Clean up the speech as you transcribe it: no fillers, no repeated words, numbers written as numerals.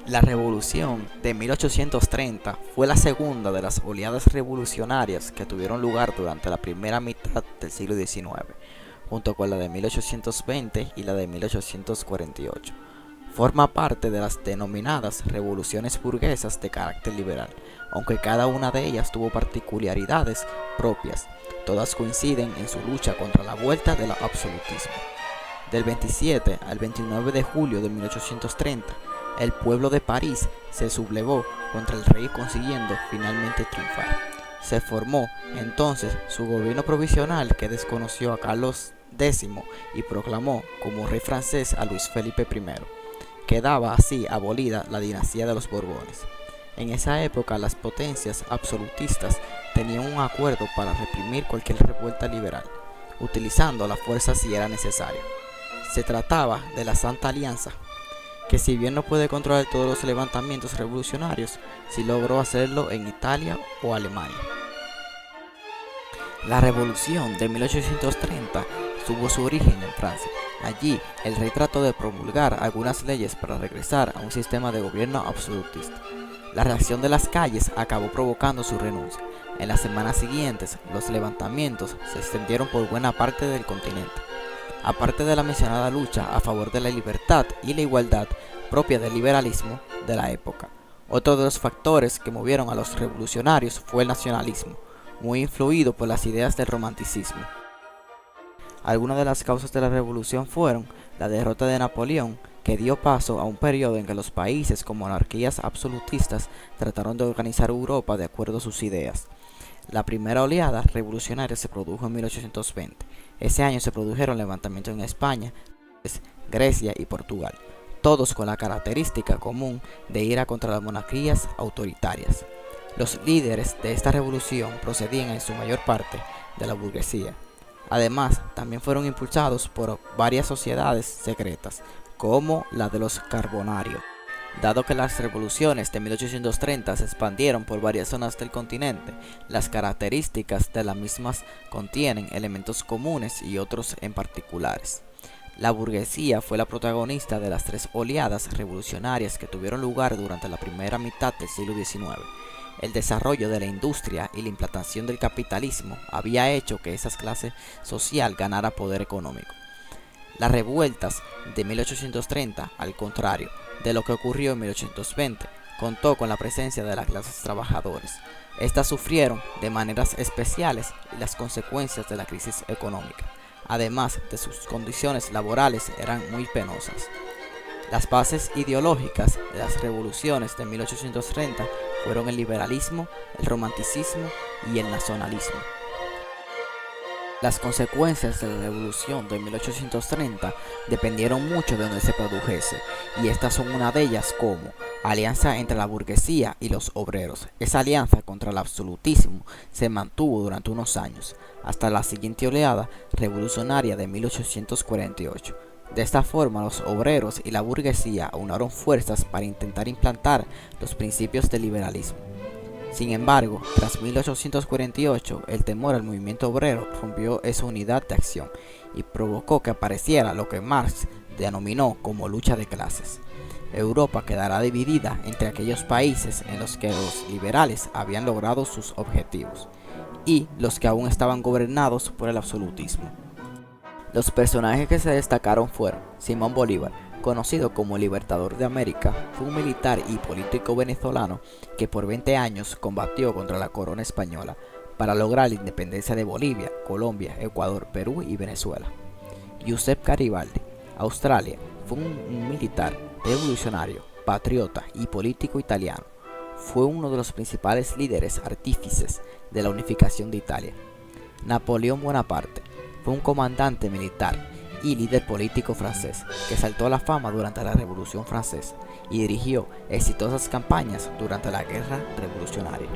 La Revolución de 1830 fue la segunda de las oleadas revolucionarias que tuvieron lugar durante la primera mitad del siglo XIX, junto con la de 1820 y la de 1848. Forma parte de las denominadas revoluciones burguesas de carácter liberal, aunque cada una de ellas tuvo particularidades propias. Todas coinciden en su lucha contra la vuelta del absolutismo. Del 27 al 29 de julio de 1830, el pueblo de París se sublevó contra el rey consiguiendo finalmente triunfar. Se formó entonces su gobierno provisional que desconoció a Carlos X y proclamó como rey francés a Luis Felipe I. Quedaba así abolida la dinastía de los Borbones. En esa época las potencias absolutistas tenían un acuerdo para reprimir cualquier revuelta liberal, utilizando la fuerza si era necesario. Se trataba de la Santa Alianza, que si bien no puede controlar todos los levantamientos revolucionarios, sí logró hacerlo en Italia o Alemania. La Revolución de 1830 tuvo su origen en Francia. Allí, el rey trató de promulgar algunas leyes para regresar a un sistema de gobierno absolutista. La reacción de las calles acabó provocando su renuncia. En las semanas siguientes, los levantamientos se extendieron por buena parte del continente. Aparte de la mencionada lucha a favor de la libertad y la igualdad propia del liberalismo de la época, otro de los factores que movieron a los revolucionarios fue el nacionalismo, muy influido por las ideas del romanticismo. Algunas de las causas de la revolución fueron la derrota de Napoleón, que dio paso a un periodo en que los países con monarquías absolutistas trataron de organizar Europa de acuerdo a sus ideas. La primera oleada revolucionaria se produjo en 1820. Ese año se produjeron levantamientos en España, Grecia y Portugal, todos con la característica común de ir contra las monarquías autoritarias. Los líderes de esta revolución procedían en su mayor parte de la burguesía. Además, también fueron impulsados por varias sociedades secretas, como la de los Carbonarios. Dado que las revoluciones de 1830 se expandieron por varias zonas del continente, las características de las mismas contienen elementos comunes y otros en particulares. La burguesía fue la protagonista de las tres oleadas revolucionarias que tuvieron lugar durante la primera mitad del siglo XIX. El desarrollo de la industria y la implantación del capitalismo había hecho que esa clase social ganara poder económico. Las revueltas de 1830, al contrario de lo que ocurrió en 1820, contó con la presencia de las clases trabajadoras. Estas sufrieron de maneras especiales las consecuencias de la crisis económica. Además de sus condiciones laborales eran muy penosas. Las bases ideológicas de las revoluciones de 1830 fueron el liberalismo, el romanticismo y el nacionalismo. Las consecuencias de la revolución de 1830 dependieron mucho de donde se produjese, y estas son una de ellas como alianza entre la burguesía y los obreros. Esa alianza contra el absolutismo se mantuvo durante unos años, hasta la siguiente oleada revolucionaria de 1848. De esta forma, los obreros y la burguesía aunaron fuerzas para intentar implantar los principios del liberalismo. Sin embargo, tras 1848, el temor al movimiento obrero rompió esa unidad de acción y provocó que apareciera lo que Marx denominó como lucha de clases. Europa quedará dividida entre aquellos países en los que los liberales habían logrado sus objetivos y los que aún estaban gobernados por el absolutismo. Los personajes que se destacaron fueron Simón Bolívar, conocido como Libertador de América. Fue un militar y político venezolano que por 20 años combatió contra la corona española para lograr la independencia de Bolivia, Colombia, Ecuador, Perú y Venezuela. Giuseppe Garibaldi, Australia, fue un militar, revolucionario, patriota y político italiano. Fue uno de los principales líderes artífices de la unificación de Italia. Napoleón Bonaparte fue un comandante militar y líder político francés que saltó a la fama durante la Revolución Francesa y dirigió exitosas campañas durante la Guerra Revolucionaria.